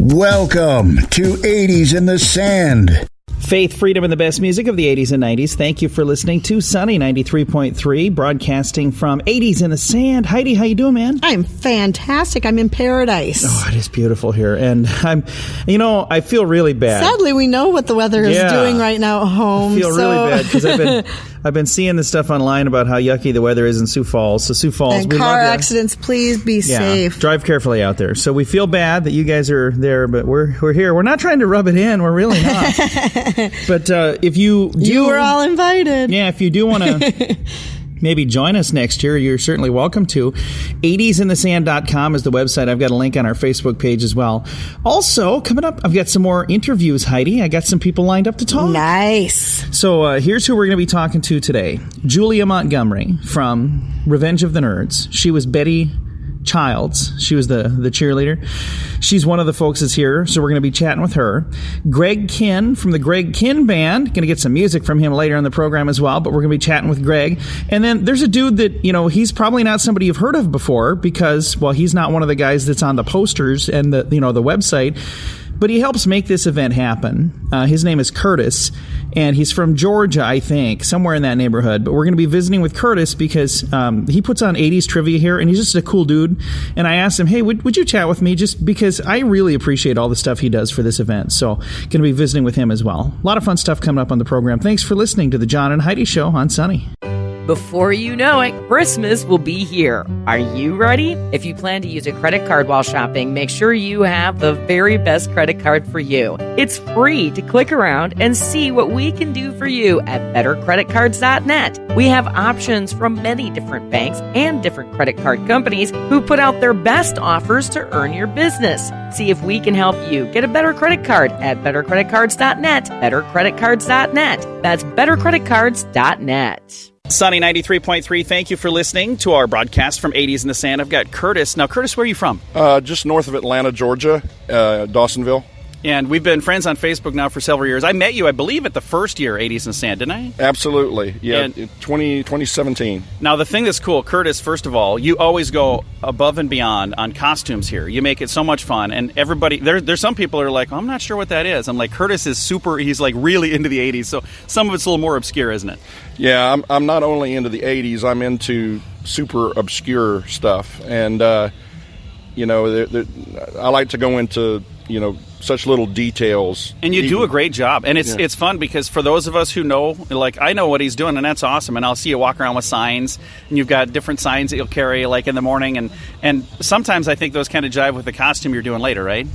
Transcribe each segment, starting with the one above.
Welcome to 80s in the Sand. Faith, freedom, and the best music of the 80s and 90s. Thank you for listening to Sunny 93.3, broadcasting from 80s in the Sand. Heidi, how you doing, man? I'm fantastic. I'm in paradise. Oh, it is beautiful here. And I feel really bad. Sadly, we know what the weather is doing right now at home. I feel really bad because I've been seeing this stuff online about how yucky the weather is in Sioux Falls. So Sioux Falls, and car accidents, please be safe. Drive carefully out there. So we feel bad that you guys are there, but we're here. We're not trying to rub it in. We're really not. But if you were all invited. Yeah, if you do want to maybe join us next year, you're certainly welcome to. 80sinthesand.com is the website. I've got a link on our Facebook page as well. Also, coming up, I've got some more interviews, Heidi. I got some people lined up to talk. Nice. So here's who we're going to be talking to today. Julia Montgomery from Revenge of the Nerds. She was Betty Childs. She was the cheerleader. She's one of the folks that's here, so we're going to be chatting with her. Greg Kinn from the Greg Kinn Band. Going to get some music from him later in the program as well, but we're going to be chatting with Greg. And then there's a dude that, he's probably not somebody you've heard of before because, well, he's not one of the guys that's on the posters and the website, but he helps make this event happen. His name is Curtis, and he's from Georgia, I think, somewhere in that neighborhood. But we're going to be visiting with Curtis because he puts on 80s trivia here, and he's just a cool dude. And I asked him, hey, would you chat with me? Just because I really appreciate all the stuff he does for this event. So going to be visiting with him as well. A lot of fun stuff coming up on the program. Thanks for listening to the John and Heidi Show on Sunny. Before you know it, Christmas will be here. Are you ready? If you plan to use a credit card while shopping, make sure you have the very best credit card for you. It's free to click around and see what we can do for you at bettercreditcards.net. We have options from many different banks and different credit card companies who put out their best offers to earn your business. See if we can help you get a better credit card at bettercreditcards.net. Bettercreditcards.net. That's bettercreditcards.net. Sunny 93.3, thank you for listening to our broadcast from 80s in the Sand. I've got Curtis. Now, Curtis, where are you from? Just north of Atlanta, Georgia, Dawsonville. And we've been friends on Facebook now for several years. I met you, I believe, at the first year 80s in the Sand, didn't I? Absolutely. Yeah, 2017. Now, the thing that's cool, Curtis, first of all, you always go above and beyond on costumes here. You make it so much fun. And everybody, there's some people who are like, I'm not sure what that is. I'm like, Curtis is he's like really into the 80s. So some of it's a little more obscure, isn't it? Yeah, I'm not only into the 80s, I'm into super obscure stuff. And, I like to go into, such little details. And you do a great job. And it's fun because for those of us who know, like, I know what he's doing, and that's awesome. And I'll see you walk around with signs, and you've got different signs that you'll carry, like, in the morning. And sometimes I think those kind of jive with the costume you're doing later, right?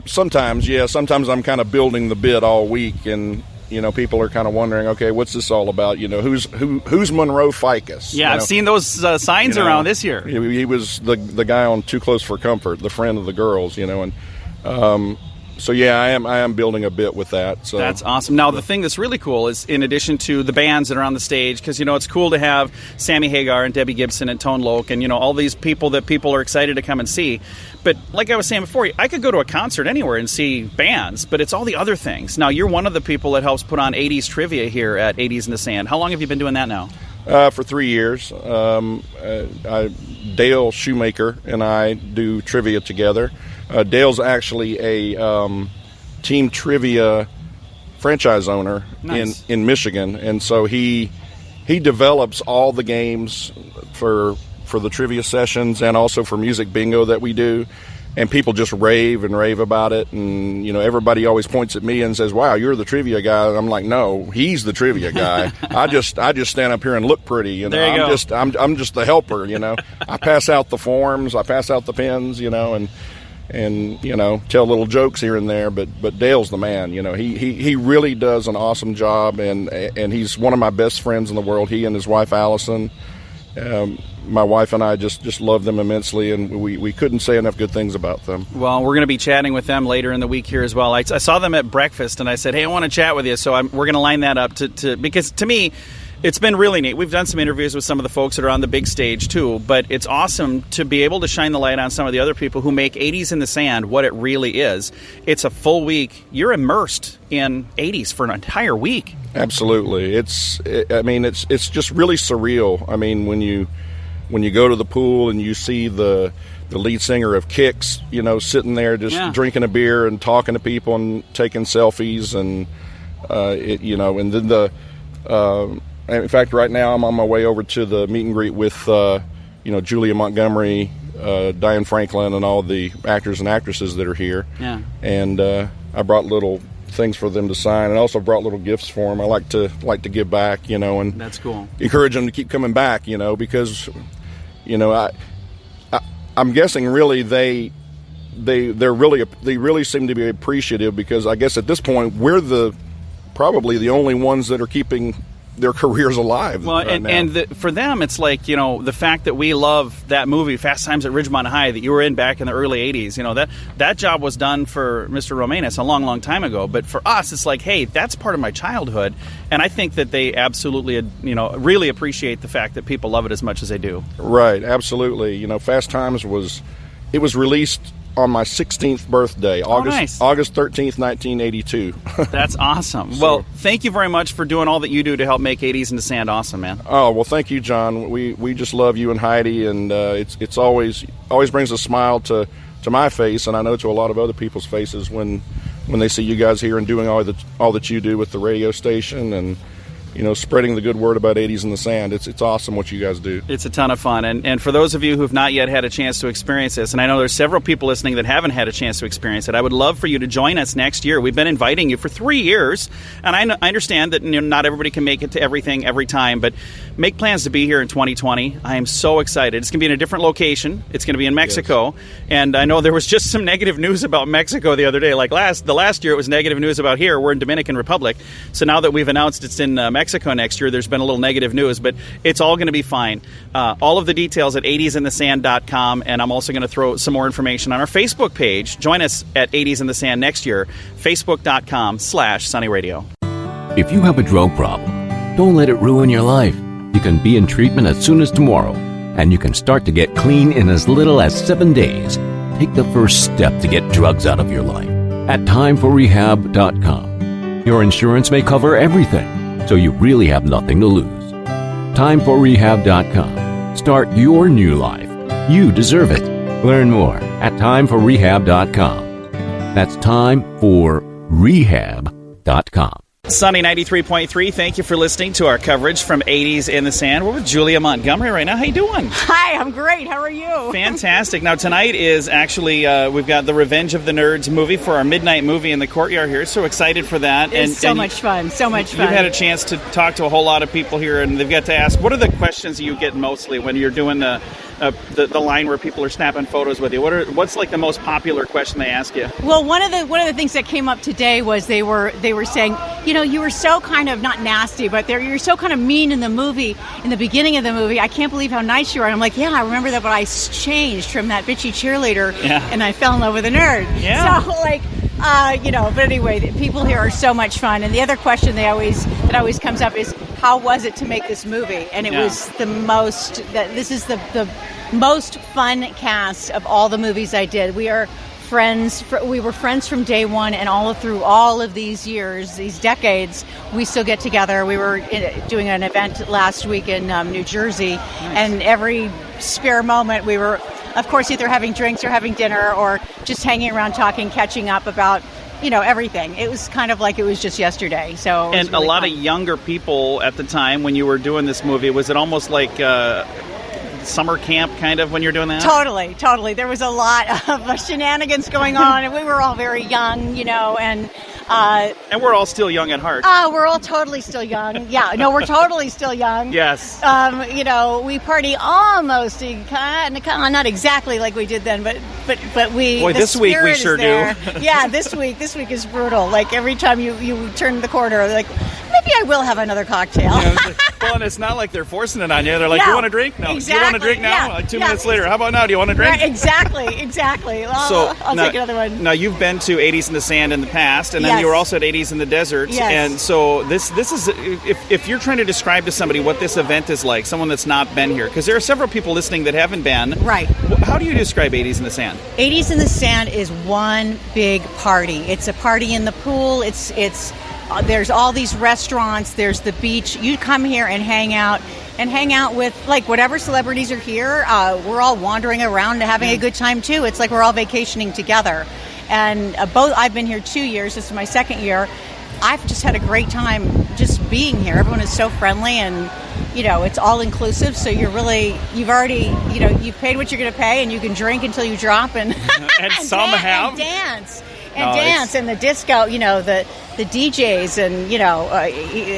Sometimes, yeah. Sometimes I'm kind of building the bit all week, and people are kind of wondering, okay, what's this all about? Who's Monroe Ficus? Yeah, I've seen those signs around this year. He was the guy on Too Close for Comfort, the friend of the girls, and so yeah, I am building a bit with that. So that's awesome. Now, the thing that's really cool is, in addition to the bands that are on the stage, because it's cool to have Sammy Hagar and Debbie Gibson and Tone Loc and all these people that people are excited to come and see. But like I was saying before, I could go to a concert anywhere and see bands, but it's all the other things. Now, you're one of the people that helps put on 80s trivia here at 80s in the Sand. How long have you been doing that now? For 3 years. Dale Shoemaker and I do trivia together. Dale's actually a team trivia franchise owner in Michigan, and so he develops all the games for the trivia sessions and also for music bingo that we do. And people just rave about it, and everybody always points at me and says, "Wow, you're the trivia guy." And I'm like, "No, he's the trivia guy. I just stand up here and look pretty. There you go. I'm just the helper. I pass out the forms, I pass out the pens, and tell little jokes here and there. But Dale's the man. He really does an awesome job, and he's one of my best friends in the world. He and his wife Allison. My wife and I just love them immensely, and we couldn't say enough good things about them. Well, we're going to be chatting with them later in the week here as well. I saw them at breakfast, and I said, hey, I want to chat with you, so we're going to line that up because to me, it's been really neat. We've done some interviews with some of the folks that are on the big stage, too, but it's awesome to be able to shine the light on some of the other people who make 80s in the Sand what it really is. It's a full week. You're immersed in 80s for an entire week. Absolutely. It's just really surreal. I mean, when you go to the pool and you see the lead singer of Kicks, sitting there just drinking a beer and talking to people and taking selfies, and and then in fact, right now I'm on my way over to the meet and greet with Julia Montgomery, Diane Franklin, and all the actors and actresses that are here. Yeah. And I brought little things for them to sign, and also brought little gifts for them. I like to give back, and that's cool. Encourage them to keep coming back, because I'm guessing really they really seem to be appreciative, because I guess at this point we're probably the only ones that are keeping their careers alive. Well, for them, it's like, the fact that we love that movie, Fast Times at Ridgemont High, that you were in back in the early 80s, that job was done for Mr. Romanus a long, long time ago. But for us, it's like, hey, that's part of my childhood. And I think that they absolutely, really appreciate the fact that people love it as much as they do. Right, absolutely. Fast Times was released on my 16th birthday, August 13th, 1982. That's awesome. Well, thank you very much for doing all that you do to help make 80s in the Sand awesome, man. Oh, well, thank you, John. We just love you and Heidi, and it's always brings a smile to my face, and I know to a lot of other people's faces when they see you guys here and doing all that you do with the radio station, and spreading the good word about 80s in the Sand. It's awesome what you guys do. It's a ton of fun. And for those of you who have not yet had a chance to experience this, and I know there's several people listening that haven't had a chance to experience it, I would love for you to join us next year. We've been inviting you for 3 years, and I understand that not everybody can make it to everything every time, but make plans to be here in 2020. I am so excited. It's going to be in a different location. It's going to be in Mexico. Yes. And I know there was just some negative news about Mexico the other day. Like the last year, it was negative news about here. We're in Dominican Republic. So now that we've announced it's in Mexico next year, there's been a little negative news, but it's all going to be fine. All of the details at 80sinthesand.com, and I'm also going to throw some more information on our Facebook page. Join us at 80s in the Sand next year, facebook.com/Sunny Radio. If you have a drug problem, don't let it ruin your life. You can be in treatment as soon as tomorrow, and you can start to get clean in as little as 7 days. Take the first step to get drugs out of your life at timeforrehab.com. Your insurance may cover everything, so you really have nothing to lose. Timeforrehab.com. Start your new life. You deserve it. Learn more at timeforrehab.com. That's timeforrehab.com. Sunny 93.3, thank you for listening to our coverage from 80s in the Sand. We're with Julia Montgomery right now. How you doing? Hi, I'm great. How are you? Fantastic. Now, tonight is actually, we've got the Revenge of the Nerds movie for our midnight movie in the courtyard here. So excited for that. It's so much fun. So much fun. You've had a chance to talk to a whole lot of people here, and they've got to ask, what are the questions you get mostly when you're doing the line where people are snapping photos with you? What's like the most popular question they ask you? Well, one of the things that came up today was they were saying, you were so kind of not nasty, but you're so kind of mean in the movie, in the beginning of the movie. I can't believe how nice you are. And I'm like, yeah, I remember that, but I changed from that bitchy cheerleader, and I fell in love with a nerd. Yeah. So but anyway, the people here are so much fun. And the other question that always comes up is, how was it to make this movie? And it was this is the most fun cast of all the movies I did. We are friends. We were friends from day one, and through all of these years, these decades, we still get together. We were doing an event last week in New Jersey, and every spare moment we were, of course, either having drinks or having dinner or just hanging around talking, catching up about everything. It was kind of like it was just yesterday. So and really a lot of younger people at the time when you were doing this movie. Was it almost like summer camp kind of when you're doing that? Totally. There was a lot of shenanigans going on, and we were all very young, and we're all still young at heart. We're all totally still young. Yeah, no, we're totally still young. Yes. We party almost not exactly like we did then, but we. Boy, this week we sure do. Yeah, this week is brutal. Like every time you turn the corner, like maybe I will have another cocktail. Well, and it's not like they're forcing it on you. They're like, "You want a drink? No. Exactly. You want a drink now?" Yeah. Like 2 minutes later, how about now? Do you want a drink? Right, exactly. Well, I'll take another one. Now you've been to 80s in the Sand in the past, and then you were also at 80s in the Desert. Yes. And so this is if you're trying to describe to somebody what this event is like, someone that's not been here, because there are several people listening that haven't been. Right. How do you describe 80s in the Sand? 80s in the Sand is one big party. It's a party in the pool. It's There's all these restaurants. There's the beach. You come here and hang out with like whatever celebrities are here. We're all wandering around and having a good time too. It's like we're all vacationing together. And I've been here 2 years. This is my second year. I've just had a great time just being here. Everyone is so friendly, and it's all inclusive. So you've already you've paid what you're going to pay, and you can drink until you drop and and some have and dance. And the disco, the DJs, and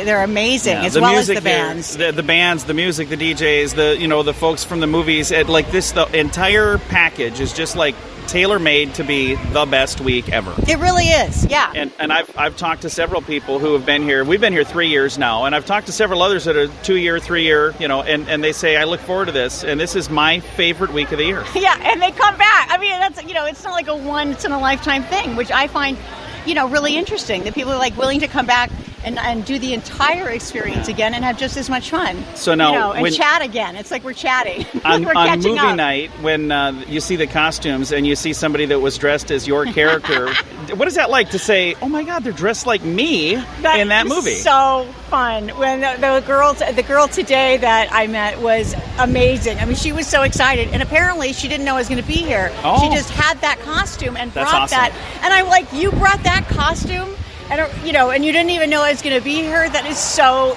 they're amazing, as well as the bands. The bands, the music, the DJs, the folks from the movies. The entire package is just like tailor-made to be the best week ever. It really is, yeah. And I've talked to several people who have been here. We've been here 3 years now, and I've talked to several others that are 2 year, 3 year, and they say, I look forward to this, and this is my favorite week of the year. Yeah, and they come back. I mean, that's, it's not like a once-in-a-lifetime thing, which I find, really interesting, that people are like willing to come back and do the entire experience again and have just as much fun. So now, and chat again. It's like we're chatting. On catching movie up. Night, when you see the costumes and you see somebody that was dressed as your character, what is that like to say, oh my God, they're dressed like me in that movie? So fun. When the girl today that I met was amazing. I mean, she was so excited, and apparently she didn't know I was going to be here. Oh. She just had that costume and That's brought awesome. that. And I'm like, you brought that costume? And and you didn't even know I was going to be here. That is so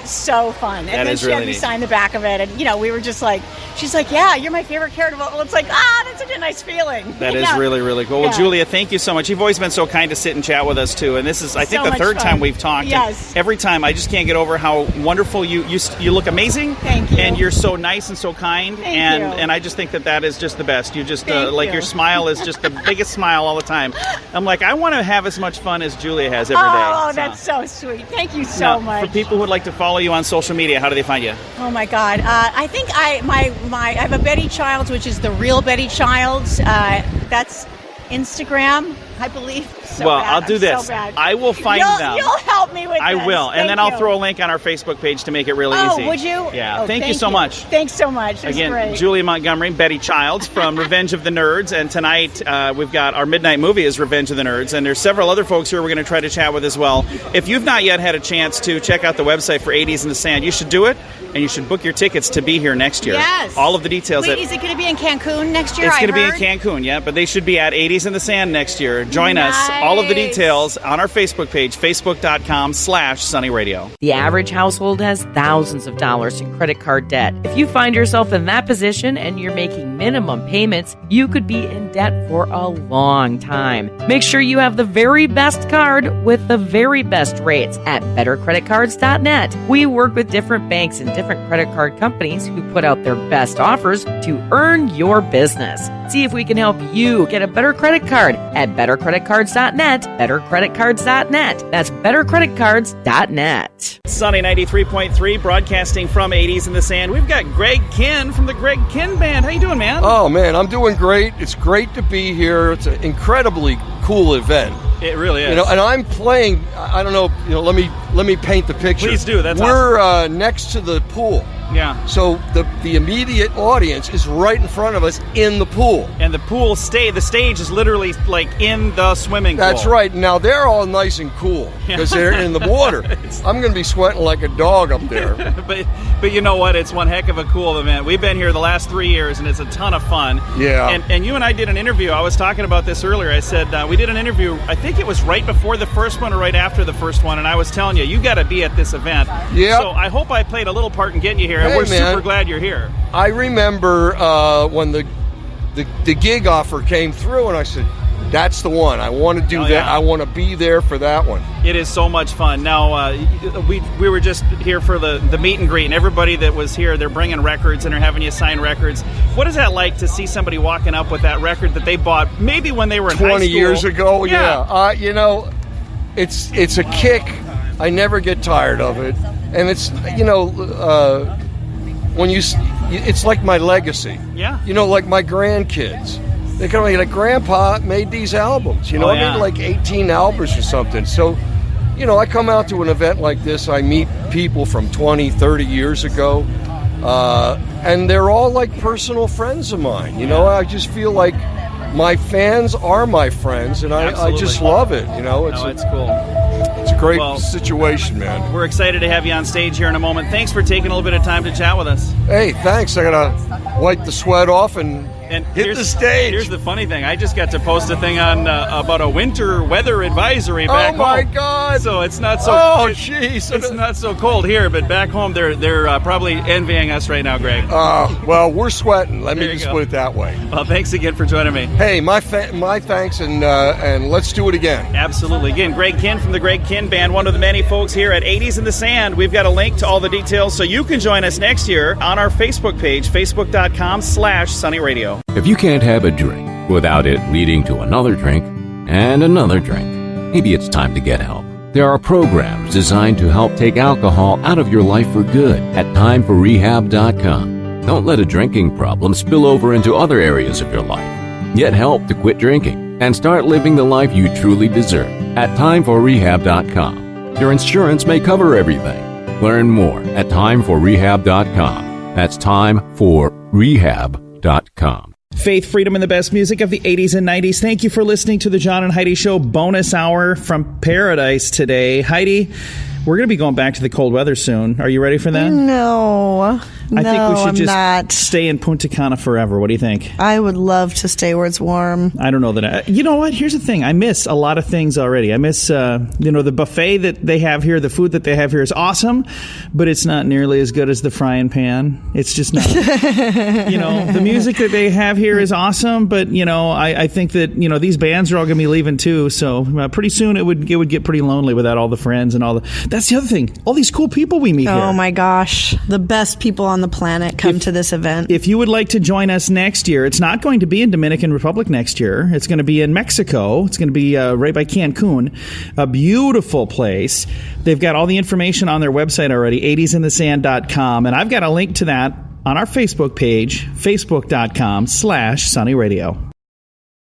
fun. And then she had me sign the back of it, and we were just like, she's like, yeah, you're my favorite character. Well, it's like, that's such a nice feeling. That is really, really cool. Well, Julia, thank you so much. You've always been so kind to sit and chat with us too, and this is, I think, the third time we've talked. Yes. And every time, I just can't get over how wonderful you look amazing. Thank you. And you're so nice and so kind. Thank you. And I just think that is just the best. You just your smile is just the biggest smile all the time. I'm like, I want to have as much fun as Julia has every day. Oh, that's so sweet. Thank you so much. For people who would like to follow you on social media, how do they find you? Oh my God. I think I have a Betty Childs, which is the real Betty Childs. That's Instagram, I believe. I'll do this. So bad. I will find them. You'll help me with this. I will. And then I'll throw a link on our Facebook page to make it really easy. Oh, would you? Yeah. Thank you so much. Thanks so much. It's Again, great. Julia Montgomery, Betty Childs from Revenge of the Nerds. And tonight we've got our midnight movie is Revenge of the Nerds. And there's several other folks here we're going to try to chat with as well. If you've not yet had a chance to check out the website for 80s in the Sand, you should do it. And you should book your tickets to be here next year. Yes. All of the details. Wait, is it going to be in Cancun next year? It's going to be in Cancun, yeah. But they should be at 80s in the Sand next year. Join us. All of the details on our Facebook page, facebook.com/sunnyradio. The average household has thousands of dollars in credit card debt. If you find yourself in that position and you're making minimum payments, you could be in debt for a long time. Make sure you have the very best card with the very best rates at bettercreditcards.net. We work with different banks and different credit card companies who put out their best offers to earn your business. See if we can help you get a better credit card at bettercreditcards.net, bettercreditcards.net. That's bettercreditcards.net. Sunny 93.3, broadcasting from 80s in the Sand. We've got Greg Kinn from the Greg Kinn Band. How you doing, man? Oh, man, I'm doing great. It's great to be here. It's an incredibly cool event. It really is. And I'm playing, I don't know, let me paint the picture. Please do. That's We're awesome. Next to the pool. Yeah. So the immediate audience is right in front of us in the pool. And the stage is literally like in the swimming pool. That's right. Now they're all nice and cool because they're in the water. I'm going to be sweating like a dog up there. but you know what? It's one heck of a cool event. We've been here the last 3 years, and it's a ton of fun. Yeah. And you and I did an interview. I was talking about this earlier. I said we did an interview. I think it was right before the first one or right after the first one, and I was telling you got to be at this event. Yeah. So I hope I played a little part in getting you here. And we're super glad you're here. I remember when the gig offer came through, and I said, that's the one. I want to do that. Yeah. I want to be there for that one. It is so much fun. Now, we were just here for the meet and greet, and everybody that was here, they're bringing records and they're having you sign records. What is that like to see somebody walking up with that record that they bought maybe when they were in high school? 20 years ago, yeah. It's a kick. I never get tired of it. And it's, it's like my legacy. Yeah. Like my grandkids. They come like, Grandpa made these albums. Like 18 albums or something. So, I come out to an event like this. I meet people from 20, 30 years ago. And they're all like personal friends of mine. I just feel like my fans are my friends. And I just love it. It's cool. It's a great situation, man. We're excited to have you on stage here in a moment. Thanks for taking a little bit of time to chat with us. Hey, thanks. I got to wipe the sweat off and hit the stage. Here's the funny thing. I just got to post a thing on about a winter weather advisory back home. Oh, my God. So it's not so... Oh, jeez. It's not so cold here, but back home they're probably envying us right now, Greg. Well, we're sweating. Let me just put it that way. Well, thanks again for joining me. Hey, my thanks, and let's do it again. Absolutely. Again, Greg Kinn from the Greg Kinn Band, one of the many folks here at 80s in the Sand. We've got a link to all the details so you can join us next year on our Facebook page, facebook.com/sunnyradio. If you can't have a drink without it leading to another drink and another drink, maybe it's time to get help. There are programs designed to help take alcohol out of your life for good at timeforrehab.com. Don't let a drinking problem spill over into other areas of your life. Get help to quit drinking and start living the life you truly deserve at timeforrehab.com. Your insurance may cover everything. Learn more at timeforrehab.com. That's timeforrehab.com. Faith, freedom, and the best music of the 80s and 90s. Thank you for listening to the John and Heidi Show bonus hour from Paradise today. Heidi, we're going to be going back to the cold weather soon. Are you ready for that? No. I think we should just not. stay in Punta Cana forever. What do you think? I would love to stay where it's warm. I don't know that. You know what? Here's the thing. I miss a lot of things already. I miss, the buffet that they have here. The food that they have here is awesome, but it's not nearly as good as the frying pan. It's just not. The music that they have here is awesome, but I think that these bands are all going to be leaving too. So pretty soon it would get pretty lonely without all the friends and all the. That's the other thing. All these cool people we meet here. Oh my gosh, the best people on the planet come to this event. If you would like to join us next year, it's not going to be in Dominican Republic next year. It's going to be in Mexico. It's going to be right by Cancun, a beautiful place. They've got all the information on their website already, 80sinthesand.com, and I've got a link to that on our Facebook page, facebook.com/sunnyradio.